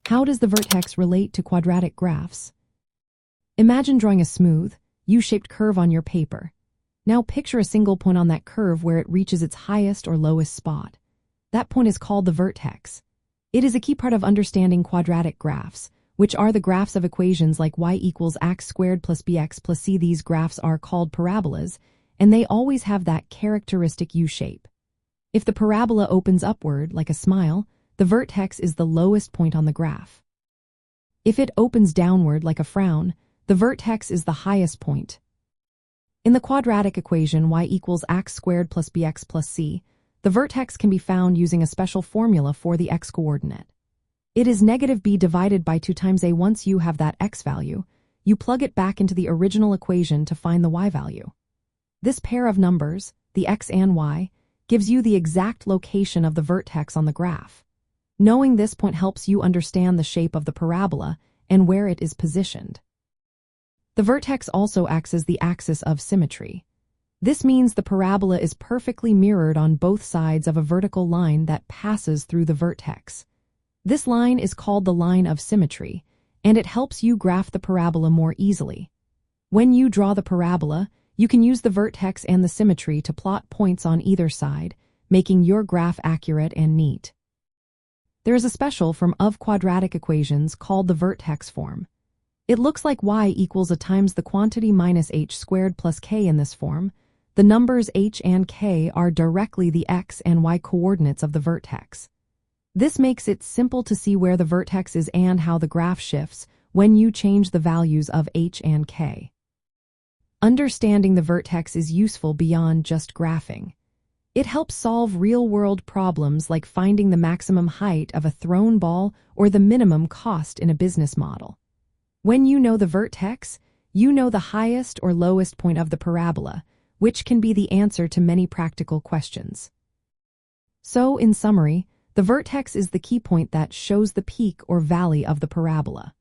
How does the vertex relate to quadratic graphs? Imagine drawing a smooth, U-shaped curve on your paper. Now picture a single point on that curve where it reaches its highest or lowest spot. That point is called the vertex. It is a key part of understanding quadratic graphs, which are the graphs of equations like y equals x squared plus bx plus c. These graphs are called parabolas, and they always have that characteristic U-shape. If the parabola opens upward, like a smile, the vertex is the lowest point on the graph. If it opens downward, like a frown, the vertex is the highest point. In the quadratic equation y equals x squared plus bx plus c, the vertex can be found using a special formula for the x-coordinate. It is negative b divided by 2 times a. Once you have that x value, you plug it back into the original equation to find the y value. This pair of numbers, the x and y, gives you the exact location of the vertex on the graph. Knowing this point helps you understand the shape of the parabola and where it is positioned. The vertex also acts as the axis of symmetry. This means the parabola is perfectly mirrored on both sides of a vertical line that passes through the vertex. This line is called the line of symmetry, and it helps you graph the parabola more easily. When you draw the parabola, you can use the vertex and the symmetry to plot points on either side, making your graph accurate and neat. There is a special form of quadratic equations called the vertex form. It looks like y equals a times the quantity minus h squared plus k. In this form, the numbers h and k are directly the x and y coordinates of the vertex. This makes it simple to see where the vertex is and how the graph shifts when you change the values of h and k. Understanding the vertex is useful beyond just graphing. It helps solve real-world problems like finding the maximum height of a thrown ball or the minimum cost in a business model. When you know the vertex, you know the highest or lowest point of the parabola, which can be the answer to many practical questions. So, in summary, the vertex is the key point that shows the peak or valley of the parabola.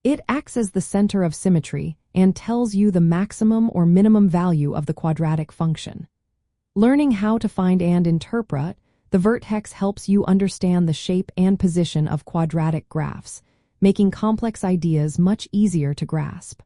It acts as the center of symmetry and tells you the maximum or minimum value of the quadratic function. Learning how to find and interpret the vertex helps you understand the shape and position of quadratic graphs, making complex ideas much easier to grasp.